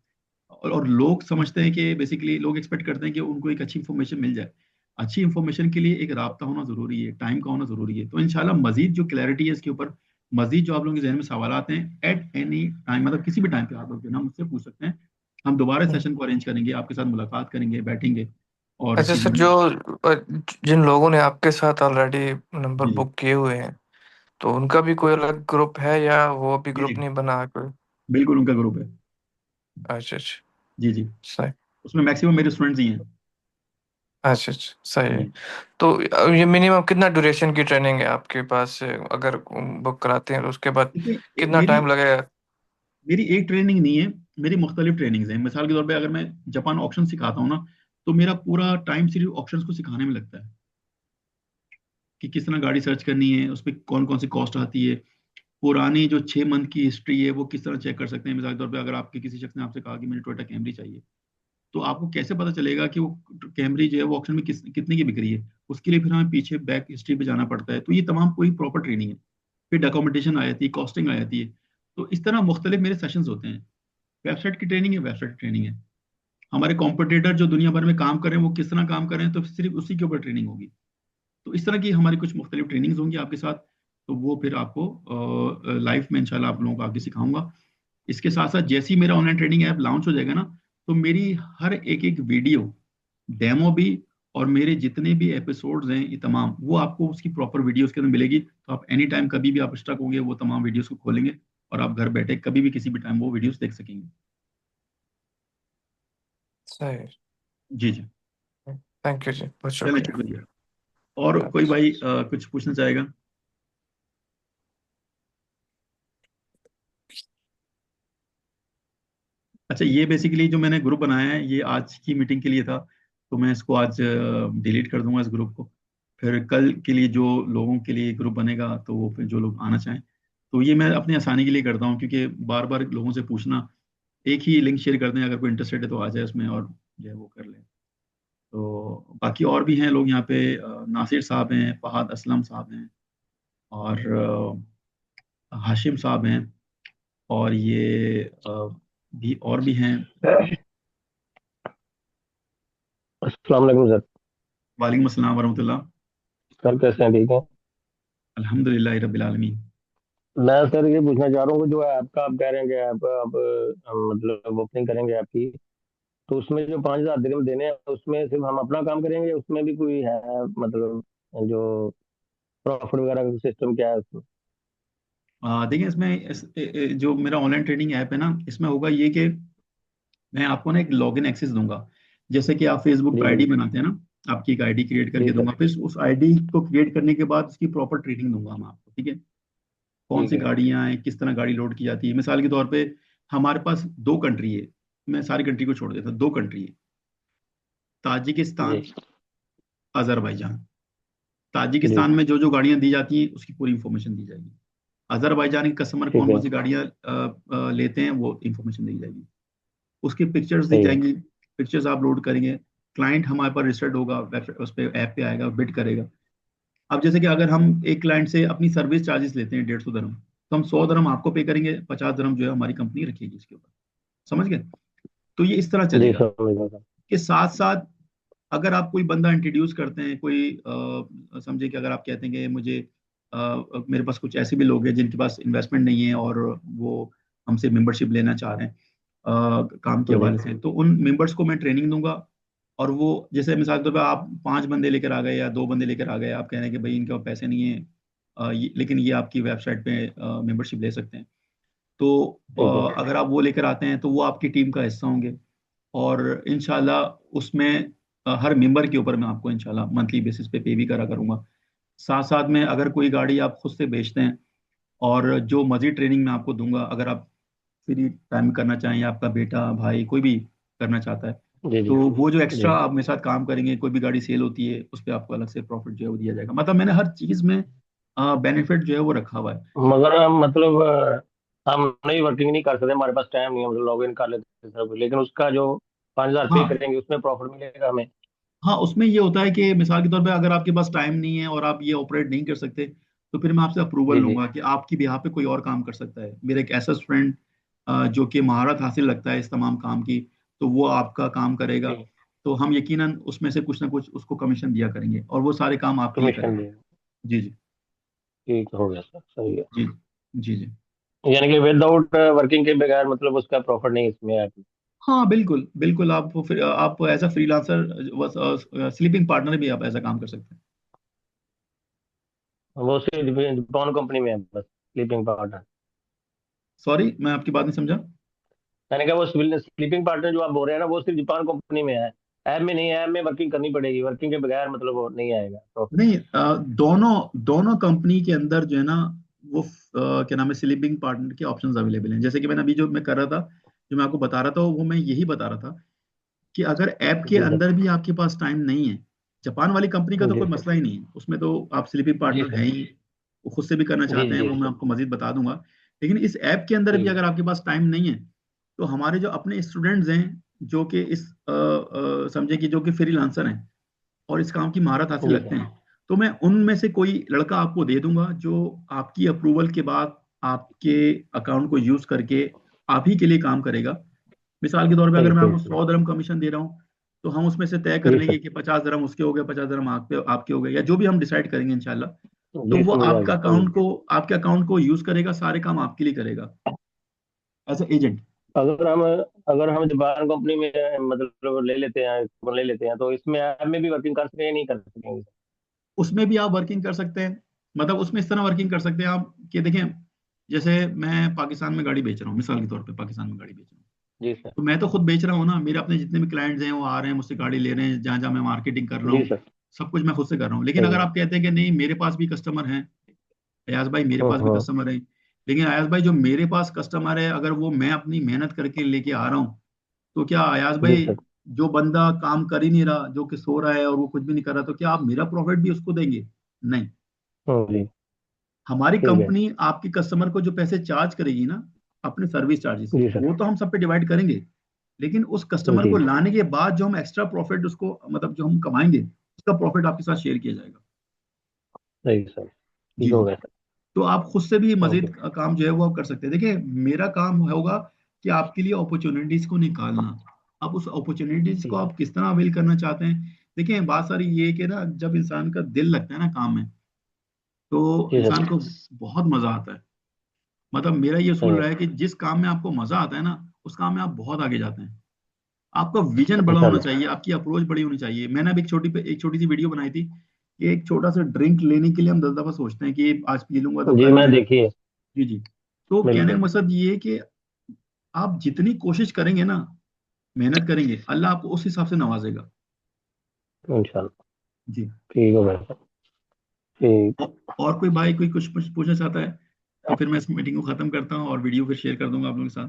और लोग समझते हैं कि बेसिकली लोग एक्सपेक्ट करते हैं कि उनको एक अच्छी इंफॉर्मेशन मिल जाए। अच्छी इंफॉर्मेशन के लिए एक राब्ता होना जरूरी है, टाइम का होना जरूरी है। तो इंशाल्लाह मजीद जो क्लैरिटी है इसके ऊपर, मजीद जो आप लोगों के जहन में सवालात हैं, एट एनी टाइम मतलब किसी भी टाइम पे आप लोग जो है ना मुझसे पूछ सकते हैं। हम दोबारा हम्म। सेशन को अरेंज करेंगे, आपके साथ मुलाकात करेंगे, बैठेंगे और अच्छा चीजें सर, जो जो है। जिन लोगों ने आपके साथ ऑलरेडी नंबर जी जी बुक किए हुए हैं, तो उनका भी कोई अलग ग्रुप है या वो भी जी ग्रुप जी नहीं बना है कोई? बिल्कुल उनका ग्रुप है। अच्छा अच्छा। जी जी सही। उसमें मैक्सिमम मेरे स्टूडेंट्स ही हैं। अच्छा अच्छा, सही है। जी तो ये मिनिमम कितना ड्यूरेशन की ट्रेनिंग है आपके पास से, अगर बुक कराते हैं तो उसके बाद देखिए कितना मेरी टाइम लगेगा? मेरी एक ट्रेनिंग नहीं है, मेरी मुख्तलिफ ट्रेनिंग्स हैं। मिसाल के तौर पे अगर मैं जापान ऑप्शन सिखाता हूँ ना, तो मेरा पूरा टाइम सिर्फ ऑप्शंस को सिखाने में लगता है कि किस तरह गाड़ी सर्च करनी है, उस पर कौन कौन सी कॉस्ट आती है, पुरानी जो 6 मंथ की हिस्ट्री है वो किस तरह चेक कर सकते हैं। मिसाल के तौर पे अगर आपके किसी शख्स ने आपसे कहा कि मुझे टोयोटा कैमरी चाहिए, तो आपको कैसे पता चलेगा कि वो कैमरी जो है वो ऑप्शन में कितने की बिक रही है। उसके लिए फिर हमें पीछे बैक हिस्ट्री पे जाना पड़ता है। तो ये तमाम पूरी प्रॉपर ट्रेनिंग है। फिर डॉक्यूमेंटेशन आ जाती है, कॉस्टिंग आ जाती है। तो इस तरह मुख्तलिफ मेरे सेशंस होते हैं। वेबसाइट की ट्रेनिंग है, वेबसाइट की ट्रेनिंग है। हमारे कॉम्पिटिटर जो दुनिया भर में काम कर रहे हैं वो किस तरह काम कर रहे हैं, तो सिर्फ उसी के ऊपर ट्रेनिंग होगी। तो इस तरह की हमारी कुछ मुख्तलिफ ट्रेनिंग्स होंगी आपके साथ। तो वो फिर आपको लाइफ में इंशाल्लाह आप लोगों को आगे सिखाऊंगा। इसके साथ साथ जैसे ही मेरा ऑनलाइन ट्रेडिंग ऐप लॉन्च हो जाएगा ना, तो मेरी हर एक एक वीडियो, डेमो भी, और मेरे जितने भी एपिसोड्स हैं ये तमाम, वो आपको उसकी प्रॉपर वीडियोस के अंदर मिलेगी। तो आप एनी टाइम कभी भी आप स्टक होंगे वो तमाम वीडियोस को खोलेंगे और आप घर बैठे कभी भी किसी भी टाइम वो वीडियोस देख सकेंगे। सही। जी जी। थैंक यू जी, बहुत चलिए शुक्रिया। शुक्रिया। और कोई अच्छा। भाई कुछ पूछना चाहेगा? अच्छा, ये बेसिकली जो मैंने ग्रुप बनाया है ये आज की मीटिंग के लिए था, तो मैं इसको आज डिलीट कर दूंगा इस ग्रुप को। फिर कल के लिए जो लोगों के लिए ग्रुप बनेगा तो वो फिर जो लोग आना चाहें, तो ये मैं अपनी आसानी के लिए करता हूँ, क्योंकि बार बार लोगों से पूछना, एक ही लिंक शेयर कर दें, अगर कोई इंटरेस्टेड है तो आ जाए उसमें और जो है वो कर ले। तो बाकी और भी हैं लोग यहाँ पे, नासिर साहब हैं, फहाद असलम साहब हैं, और हाशिम साहब हैं, और ये भी और भी हैं। अस्सलाम वालेकुम सर। वालेकुम अस्सलाम वरहमतुल्लाह। सर कैसे हैं, ठीक हैं? अल्हम्दुलिल्लाह रब्बिल आलमीन। मैं सर ये पूछना चाह रहा हूँ कि जो ऐप का आप कह रहे हैं कि ऐप आप मतलब ओपनिंग करेंगे ऐप की, तो उसमें जो 5,000 दिरहम देने हैं उसमें सिर्फ हम अपना काम करेंगे, उसमें भी कोई है मतलब जो प्रॉफिट वगैरह का सिस्टम क्या है उसमें? देखिए इसमें जो मेरा ऑनलाइन ट्रेडिंग ऐप है ना, इसमें होगा ये कि मैं आपको ना एक लॉगिन एक्सेस दूंगा। जैसे कि आप फेसबुक जी पर जी। आईडी बनाते हैं ना, आपकी एक आईडी क्रिएट जी करके सर। दूंगा, फिर उस आईडी को क्रिएट करने के बाद उसकी प्रॉपर ट्रेनिंग दूंगा मैं आपको, ठीक है? कौन ठीक सी है। गाड़ियां हैं, किस तरह गाड़ी लोड की जाती है। मिसाल के तौर पे हमारे पास दो कंट्री है, मैं सारी कंट्री को छोड़ देता, दो कंट्री है, जी ताजिकिस्तान, अजरबैजान। जी। ताजिकिस्तान में जो जो गाड़ियां दी जाती हैं उसकी पूरी इंफॉर्मेशन दी जाएगी। अजरबैजान के कस्टमर ठीक कौन है। कौन सी गाड़ियां लेते हैं वो इंफॉर्मेशन दी जाएगी। उसकी पिक्चर्स दी सही है। जाएंगी, पिक्चर्स आप लोड करेंगे, क्लाइंट हमारे पर रजिस्टर्ड होगा, वेब उस पर ऐप पे आएगा, बिड करेगा। अब जैसे कि अगर हम एक क्लाइंट से अपनी सर्विस चार्जेस लेते हैं 150 दरम, तो हम 100 दरम आपको पे करेंगे, 50 दरम जो है हमारी कंपनी रखेगी इसके ऊपर। समझ गए? तो ये इस तरह जी चलेगा। समझ गया सर। के साथ साथ अगर आप कोई बंदा इंट्रोड्यूस करते हैं, कोई समझे कि अगर आप कहते हैं कि मुझे मेरे पास कुछ ऐसे भी लोग हैं जिनके पास इन्वेस्टमेंट नहीं है और वो हमसे मेंबरशिप लेना चाह रहे हैं काम के जी हवाले से, तो उन मेंबर्स को मैं ट्रेनिंग दूंगा। और वो जैसे मिसाल के तौर पर आप 5 बंदे लेकर आ गए या 2 बंदे लेकर आ गए, आप कह रहे हैं कि भाई इनके पास पैसे नहीं है, लेकिन ये आपकी वेबसाइट पे मेंबरशिप ले सकते हैं, तो ठीक है। अगर आप वो लेकर आते हैं तो वो आपकी टीम का हिस्सा होंगे। और इंशाल्लाह उसमें हर मेंबर के ऊपर मैं आपको इंशाल्लाह मंथली बेसिस पे भी करा करूंगा। साथ साथ में अगर कोई गाड़ी आप खुद से बेचते हैं, और जो मजीद ट्रेनिंग मैं आपको दूंगा, अगर आप फ्री टाइम में करना चाहें या आपका बेटा भाई कोई भी करना चाहता है, जी जी। तो वो जो जी। एक्स्ट्रा आप मेरे साथ काम करेंगे, कोई भी गाड़ी सेल होती है उस पर आपको अलग से प्रॉफिट जो है वो दिया जाएगा। मतलब मैंने हर चीज़ में बेनिफिट जो है वो रखा हुआ है। मगर हम मतलब हम नहीं वर्किंग नहीं कर सकते, हमारे पास टाइम नहीं है, मतलब लॉग इन कर लेते हैं सब, लेकिन उसका जो 5,000 पे हाँ करेंगे उसमें प्रॉफिट मिलेगा हमें? हाँ, उसमें ये होता है कि मिसाल के तौर पे अगर आपके पास टाइम नहीं है और आप ये ऑपरेट नहीं कर सकते, तो फिर मैं आपसे अप्रूवल जी जी। लूंगा कि आपकी बिहार पे कोई और काम कर सकता है। मेरा एक ऐसा फ्रेंड जो कि महारत हासिल रखता है इस तमाम काम की, तो वो आपका काम करेगा। ठीक। तो हम यकीनन उसमें से कुछ ना कुछ उसको कमीशन दिया करेंगे और वो सारे काम आपके लिए कमीशन करेगा। दिए। जी जी। ठीक हो गया सर, सही है। जी जी जी। यानी कि विदाउट वर्किंग के बगैर मतलब उसका प्रॉफिट नहीं इसमें है? हाँ बिल्कुल बिल्कुल, आप फिर आप as a freelancer sleeping partner भी आप ऐसा काम कर सकते हैं। वो सिर्फ जापान कंपनी में है बस, स्लीपिंग पार्टनर? सॉरी, मैं आपकी बात नहीं समझा। मैंने कहा वो स्लीपिंग पार्टनर जो आप बोल रहे हैं ना, वो सिर्फ जापान कंपनी में है, ऐप में नहीं है। ऐप में वर्किंग करनी पड़ेगी, वर्किंग के बगैर मतलब वो नहीं आएगा प्रॉफिट? नहीं, दोनों दोनों कंपनी के अंदर जो है ना, वो क्या नाम है, स्लीपिंग पार्टनर के ऑप्शंस अवेलेबल हैं। जैसे कि मैंने अभी जो मैं कर रहा था, जो मैं आपको बता रहा था, वो मैं यही बता रहा था कि अगर ऐप के जी सर। अंदर भी आपके पास टाइम नहीं है, जापान वाली कंपनी का तो जी कोई सर। मसला ही नहीं है, उसमें तो आप स्लीपिंग जी पार्टनर हैं सर। ही, वो खुद से भी करना जी चाहते हैं, जी वो मैं सर। आपको मजीद बता दूंगा। लेकिन इस ऐप के अंदर भी ठीक अगर आपके पास टाइम नहीं है, तो हमारे जो अपने स्टूडेंट्स हैं, जो कि इस समझे कि जो कि फ्रीलांसर हैं और इस काम की महारत है। हासिल जी रखते सर। हैं, तो मैं उनमें से कोई लड़का आपको दे दूंगा जो आपकी अप्रूवल के बाद आपके अकाउंट को यूज करके आप ही के लिए काम करेगा। मिसाल के तौर पे अगर ठीक मैं आपको ठीक ठीक। 100 दरम कमीशन दे रहा हूँ, तो हम उसमें से तय कर जी लेंगे सर। कि 50 दरम उसके हो गए, 50 दरम आपके हो गए, या जो भी हम डिसाइड करेंगे इंशाल्लाह। तो जी वो समझ आ गया, समझ गया। आपके अकाउंट को यूज करेगा, सारे काम आपके लिए करेगा एज ए एजेंट। अगर हम अगर हम जापान कंपनी में मतलब ले लेते हैं तो इसमें ऐप में भी वर्किंग कर सकेंगे या नहीं कर सकेंगे? उसमें भी आप वर्किंग कर सकते हैं। मतलब उसमें इस तरह वर्किंग कर सकते हैं आप कि देखें, जैसे मैं पाकिस्तान में गाड़ी बेच रहा हूँ, मिसाल के तौर पे पाकिस्तान में गाड़ी बेच रहा हूँ, जी सर। तो मैं तो खुद बेच रहा हूँ ना, मेरे अपने जितने भी क्लाइंट्स हैं वो आ रहे हैं मुझसे गाड़ी ले रहे हैं, जहाँ जहाँ मैं मार्केटिंग कर रहा जी हूँ सर। सब कुछ मैं खुद से कर रहा हूँ। लेकिन सही अगर है। आप कहते हैं कि नहीं मेरे पास भी कस्टमर हैं, अयाज भाई मेरे हाँ पास भी हाँ। कस्टमर है, लेकिन अयाज भाई जो मेरे पास कस्टमर है अगर वो मैं अपनी मेहनत करके लेके आ रहा हूँ, तो क्या अयाज जी भाई सर। जो बंदा काम कर ही नहीं रहा, जो कि सो रहा है और वो कुछ भी नहीं कर रहा, तो क्या आप मेरा प्रॉफिट भी उसको देंगे? नहीं। हाँ जी। हमारी ठीक है। कंपनी आपकी कस्टमर को जो पैसे चार्ज करेगी ना, अपने सर्विस चार्जेस, जी सर। वो तो हम सब पे डिवाइड करेंगे, लेकिन उस कस्टमर जी। को लाने के बाद जो हम एक्स्ट्रा प्रॉफिट उसको मतलब जो हम कमाएंगे उसका प्रॉफिट आपके साथ शेयर किया जाएगा। सही सर। ठीक जी हो जी। गया सर। तो आप खुद से भी ओके। मजीद काम जो है वो आप कर सकते हैं। देखिए मेरा काम होगा कि आपके लिए अपॉर्चुनिटीज को निकालना, आप उस अपॉर्चुनिटीज को ठीक है। आप किस तरह अवेल करना चाहते हैं। देखिए बात सारी ये है कि ना जब इंसान का दिल लगता है ना काम में, तो जी इंसान सर। को बहुत मजा आता है। मतलब मेरा ये सही असूल है। रहा है कि जिस काम में आपको मजा आता है ना, उस काम में आप बहुत आगे जाते हैं। आपका विजन बड़ा होना इंशाल्लाह। चाहिए, आपकी अप्रोच बड़ी होनी चाहिए। मैंने अभी एक छोटी सी वीडियो बनाई थी कि एक छोटा सा ड्रिंक लेने के लिए हम 10 दफा सोचते हैं कि आज पी लूंगा तो जी कल मैं मैं। देखिए। जी जी। तो कहने का बिल्कुल। मतलब ये है कि आप जितनी कोशिश करेंगे ना, मेहनत करेंगे, अल्लाह आपको उस हिसाब से नवाजेगा। इंशाल्लाह। जी। ठीक हो गया सर। ठीक। और कोई भाई कोई कुछ पूछना चाहता है तो फिर मैं इस मीटिंग को खत्म करता हूँ और वीडियो फिर शेयर कर दूंगा आप लोगों के साथ।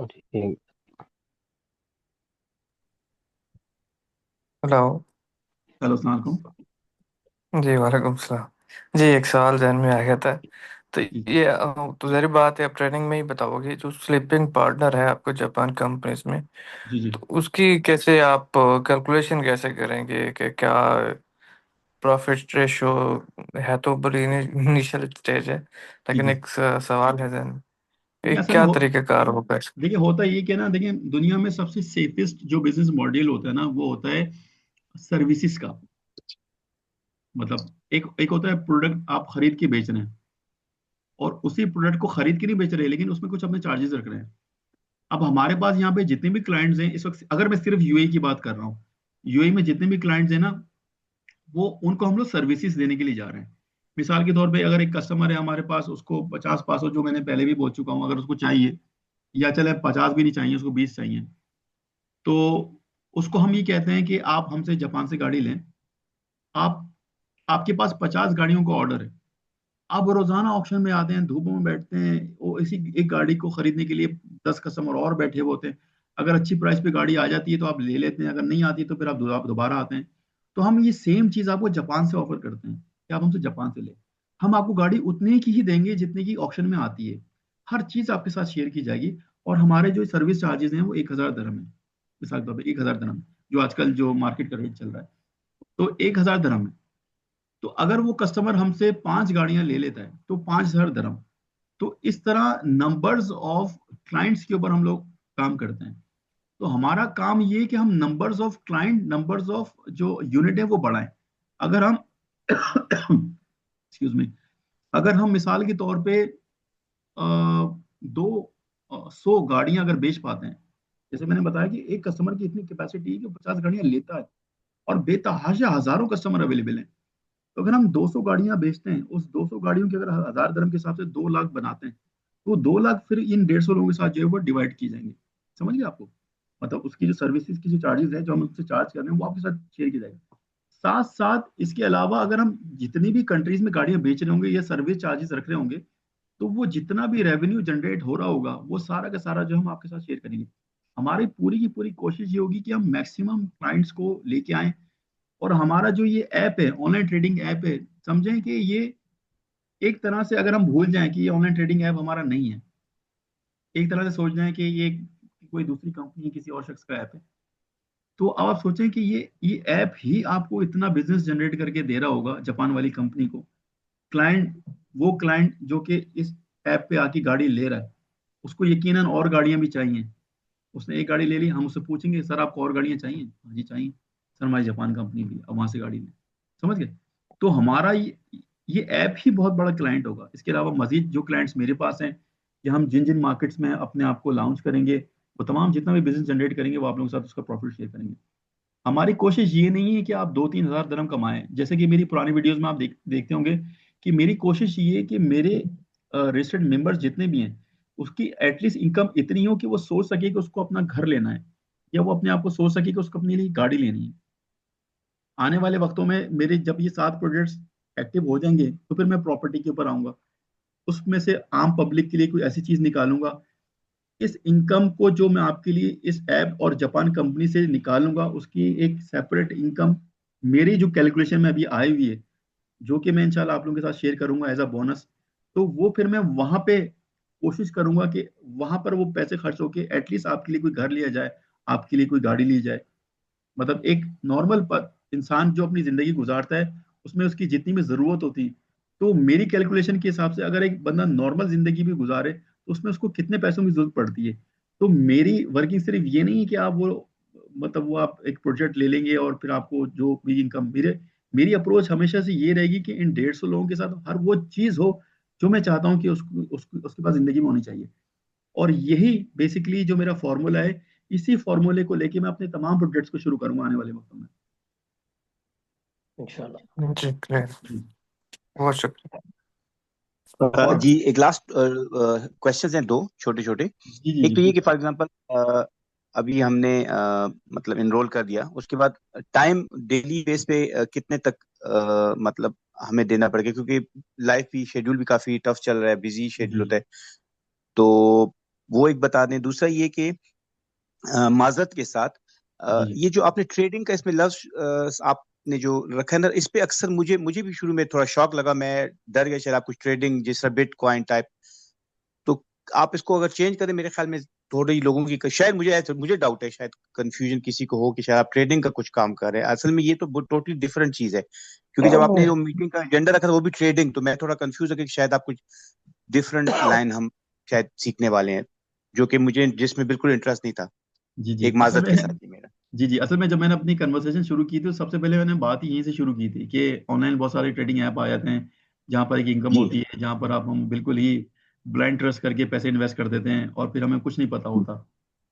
ठीक। हेलो। हेलो अस्सलाम वालेकुम। जी वालेकुम सलाम। जी एक सवाल जहन में आ गया था। तो जी ये तो ज़ाहिर बात है, आप ट्रेनिंग में ही बताओगे, जो स्लीपिंग पार्टनर है आपको जापान कंपनीज में, जी जी। तो उसकी कैसे आप कैलकुलेशन कैसे करेंगे कि क्या प्रॉफिट रेशो है? तो बड़ी इनिशियल स्टेज है, जी लेकिन जी। एक सवाल है जहन में, नहीं कि असल क्या हो, तरीक़ाकार होगा इसका? देखिए होता ये कि ना, देखिए दुनिया में सबसे सेफेस्ट जो बिजनेस मॉडल होता है ना वो होता है सर्विसेज का। मतलब एक एक होता है प्रोडक्ट आप खरीद के बेच रहे हैं, और उसी प्रोडक्ट को खरीद के नहीं बेच रहे लेकिन उसमें कुछ अपने चार्जेस रख रहे हैं। अब हमारे पास यहाँ पे जितने भी क्लाइंट्स हैं इस वक्त, अगर मैं सिर्फ यूएई की बात कर रहा हूँ, यूएई में जितने भी क्लाइंट्स हैं ना, वो उनको हम लोग सर्विसेज देने के लिए जा रहे हैं। मिसाल के तौर पे अगर एक कस्टमर है हमारे पास, उसको 50 500, जो मैंने पहले भी बोल चुका हूँ, अगर उसको चाहिए, या चले 50 भी नहीं चाहिए, उसको 20 चाहिए, तो उसको हम ये कहते हैं कि आप हमसे जापान से गाड़ी लें। आप आपके पास 50 गाड़ियों का ऑर्डर है, आप रोजाना ऑक्शन में आते हैं, धूप में बैठते हैं, वो इसी एक गाड़ी को खरीदने के लिए 10 कस्टमर और बैठे हुए होते हैं। अगर अच्छी प्राइस पे गाड़ी आ जाती है तो आप ले लेते हैं, अगर नहीं आती तो फिर आप दोबारा आते हैं। तो हम ये सेम चीज आपको जापान से ऑफर करते हैं कि आप हमसे जापान से ले। हम आपको गाड़ी उतने की ही देंगे जितने की ऑक्शन में आती है, हर चीज आपके साथ शेयर की जाएगी। और हमारे जो सर्विस चार्जेस हैं वो 1,000 दरम है। मिसाल के तौर पर 1,000 दरम, जो आजकल जो मार्केट का रेट चल रहा है, तो 1,000 दरम है। तो अगर वो कस्टमर हमसे 5 गाड़ियां ले लेता है तो 5,000 दरम। तो इस तरह नंबर्स ऑफ क्लाइंट्स के ऊपर हम लोग काम करते हैं। तो हमारा काम ये है कि हम numbers of client, numbers of जो यूनिट है वो बढ़ाएं। अगर हम एक्सक्यूज मी, अगर हम मिसाल के तौर पे 200 गाड़ियां अगर बेच पाते हैं, जैसे मैंने बताया कि एक कस्टमर की इतनी कैपेसिटी है कि 50 गाड़ियां लेता है, और बेतहाशा हजारों कस्टमर अवेलेबल हैं। तो अगर हम 200 गाड़ियां बेचते हैं, उस 200 गाड़ियों के अगर 1,000 दरम के हिसाब से 2 लाख बनाते हैं, तो 2 लाख फिर इन 150 लोगों के साथ जो है वो डिवाइड किए जाएंगे। समझ गए आपको? मतलब उसकी जो सर्विसेज की जो चार्जेस है जो हम उससे चार्ज कर रहे हैं वो आपके साथ शेयर किया जाएगा। साथ साथ इसके अलावा अगर हम जितनी भी कंट्रीज में गाड़ियां बेच रहे होंगे या सर्विस चार्जेस रख रहे होंगे, तो वो जितना भी रेवेन्यू जनरेट हो रहा होगा वो सारा का सारा जो हम आपके साथ शेयर करेंगे। हमारी पूरी की पूरी कोशिश ये होगी कि हम मैक्सिमम क्लाइंट्स को लेके आए। और हमारा जो ये ऐप है, ऑनलाइन ट्रेडिंग ऐप है, समझें कि ये एक तरह से अगर हम भूल जाएं कि ये ऑनलाइन ट्रेडिंग ऐप हमारा नहीं है, एक तरह से सोच जाएं कि ये कोई दूसरी कंपनी किसी और शख्स का ऐप है, तो अब आप सोचें कि ये ऐप ही आपको इतना बिजनेस जनरेट करके दे रहा होगा जापान वाली कंपनी को। क्लाइंट, वो क्लाइंट जो कि इस ऐप पे आके गाड़ी ले रहा है, उसको यकीनन और गाड़ियां भी चाहिए। उसने एक गाड़ी ले ली, हम उससे पूछेंगे सर आपको और गाड़ियां चाहिए? हाँ जी चाहिए सर, हमारी जापान कंपनी भी, अब वहां से गाड़ी लें। समझ गए? तो हमारा ये ऐप ही बहुत बड़ा क्लाइंट होगा। इसके अलावा मजीद जो क्लाइंट्स मेरे पास हैं, कि हम जिन जिन मार्केट्स में अपने आप को लॉन्च करेंगे, वो तमाम जितना भी बिजनेस जनरेट करेंगे वो आप लोगों के साथ उसका प्रॉफिट शेयर करेंगे। हमारी कोशिश ये नहीं है कि आप 2-3 हज़ार दरम कमाएं, जैसे कि मेरी पुरानी वीडियोस में आप देखते होंगे कि मेरी कोशिश ये है कि मेरे रजिस्टर्ड मेंबर्स जितने भी हैं उसकी एटलीस्ट इनकम इतनी हो कि वो सोच सके कि उसको अपना घर लेना है, या वो अपने आप को सोच सके कि उसको अपने लिए गाड़ी लेनी है। आने वाले वक्तों में मेरे जब ये 7 प्रोजेक्ट्स एक्टिव हो जाएंगे तो फिर मैं प्रॉपर्टी के ऊपर आऊंगा, उसमें से आम पब्लिक के लिए कोई ऐसी चीज निकालूंगा। इस इनकम को जो मैं आपके लिए इस ऐप और जापान कंपनी से निकालूंगा उसकी एक सेपरेट इनकम मेरी जो कैलकुलेशन में अभी आई हुई है, जो कि मैं इंशाल्लाह आप लोगों के साथ शेयर करूंगा एज अ बोनस। तो वो फिर मैं वहां पे कोशिश करूंगा कि वहां पर वो पैसे खर्च होके एटलीस्ट आपके लिए कोई घर लिया जाए, आपके लिए कोई गाड़ी ली जाए। मतलब एक नॉर्मल इंसान जो अपनी जिंदगी गुजारता है उसमें उसकी जितनी भी जरूरत होती, तो मेरी कैलकुलेशन के हिसाब से अगर एक बंदा नॉर्मल जिंदगी भी गुजारे तो उसमें उसको कितने पैसों की जरूरत पड़ती है। तो मेरी वर्किंग सिर्फ ये नहीं है कि आप वो मतलब वो आप एक प्रोजेक्ट ले लेंगे और फिर आपको जो भी इनकम, मेरी अप्रोच हमेशा से ये रहेगी कि इन 150 लोगों के साथ हर वो चीज हो जो मैं चाहता हूँ कि उसके पास जिंदगी में होनी चाहिए। और यही बेसिकली जो मेरा फॉर्मूला है, इसी फॉर्मूले को लेके मैं अपने तमाम प्रोजेक्ट्स को शुरू करूंगा आने वाले वक्तों में। इंशाल्लाह। जी क्लियर, जी। बहुत शुक्रिया। और जी एक लास्ट क्वेश्चन हैं, दो छोटे छोटे। जी जी एक जी तो ये कि पूछिए। फॉर एग्जांपल अभी हमने मतलब इनरोल कर दिया, उसके बाद टाइम डेली बेस पे कितने तक मतलब हमें देना पड़ेगा, क्योंकि लाइफ भी शेड्यूल भी काफी टफ चल रहा है, बिजी शेड्यूल जी होता है। तो वो एक बता दें। दूसरा ये कि माजरत के साथ जी जी ये जो आपने ट्रेडिंग का इसमें लफ्ज आपने जो रखा है ना, इस पे अक्सर मुझे मुझे भी शुरू में थोड़ा शौक लगा, मैं डर गया शायद आप कुछ ट्रेडिंग जिस तरह बिटकॉइन टाइप। तो आप इसको अगर चेंज करें, मेरे ख्याल में थोड़े ही लोगों की शायद, मुझे डाउट है, शायद कंफ्यूजन किसी को हो कि शायद आप ट्रेडिंग का कुछ काम कर रहे हैं। असल में ये तो टोटली डिफरेंट चीज है, क्योंकि जब आपने जो मीटिंग का एजेंडा रखा था वो भी ट्रेडिंग, तो मैं थोड़ा कंफ्यूज है कि शायद आप कुछ डिफरेंट लाइन हम शायद सीखने वाले हैं, जो कि मुझे जिसमें बिल्कुल इंटरेस्ट नहीं था। जी जी एक असल माजरत में के साथ ही मेरा। जी जी असल में जब मैंने अपनी कन्वर्सेशन शुरू की थी तो सबसे पहले मैंने बात ही यहीं से शुरू की थी कि ऑनलाइन बहुत सारे ट्रेडिंग ऐप आ जाते हैं जहाँ पर एक इनकम जी होती है, जहाँ पर आप हम बिल्कुल ही ब्लाइंड ट्रस्ट करके पैसे इन्वेस्ट कर देते हैं और फिर हमें कुछ नहीं पता होता।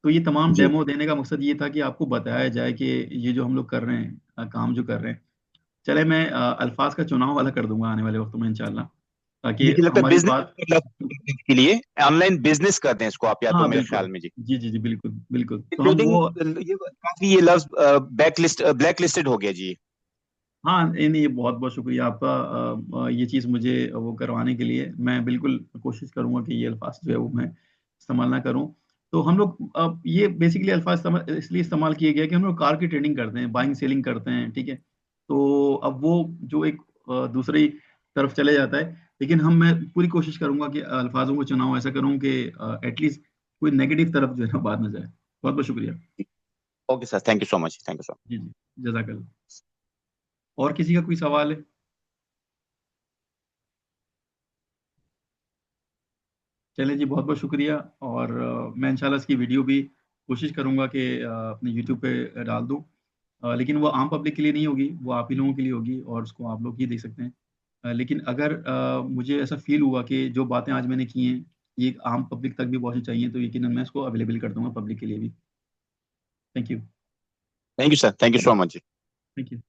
तो ये तमाम जी। डेमो देने का मकसद ये था कि आपको बताया जाए कि ये जो हम लोग कर रहे हैं, काम जो कर रहे हैं। चले मैं अल्फाज का चुनाव वाला कर दूंगा आने वाले वक्तों में इंशाल्लाह, ताकि मुझे लगता है हमारी बात। बिजनेस के लिए ऑनलाइन बिजनेस करते हैं इसको आप, या तो हाँ मेरे ख्याल बिल्कुल। में जी। जी जी जी बिल्कुल बिल्कुल, तो हम ट्रेडिंग वो। ये काफी, ये लफ्ज ब्लैक लिस्टेड हो गया जी। हाँ नहीं नहीं, बहुत बहुत शुक्रिया आपका ये चीज़ मुझे वो करवाने के लिए। मैं बिल्कुल कोशिश करूंगा कि ये अल्फाज जो है वो मैं इस्तेमाल ना करूं। तो हम लोग अब ये बेसिकली अल्फाज इसलिए इस्तेमाल किए गए कि हम लोग कार की ट्रेडिंग करते हैं, बाइंग सेलिंग करते हैं, ठीक है। तो अब वो जो एक दूसरी तरफ चले जाता है, लेकिन मैं पूरी कोशिश करूंगा कि अल्फाजों को चुनाव ऐसा करूं कि एटलीस्ट कोई नेगेटिव तरफ जो है ना बात ना जाए। बहुत बहुत शुक्रिया। Okay sir, thank you so much, thank you so जी जी, जजाकल्ला। और किसी का कोई सवाल है? चलें जी, बहुत बहुत शुक्रिया। और मैं इंशाल्लाह इसकी वीडियो भी कोशिश करूंगा कि अपने यूट्यूब पे डाल दूं। लेकिन वो आम पब्लिक के लिए नहीं होगी, वो आप ही लोगों के लिए होगी और उसको आप लोग ही देख सकते हैं। लेकिन अगर मुझे ऐसा फील हुआ कि जो बातें आज मैंने की हैं ये आम पब्लिक तक भी पहुंचनी चाहिए, तो यकीनन मैं इसको अवेलेबल कर दूंगा पब्लिक के लिए भी। Thank you. Thank you sir, thank you so much. Thank you.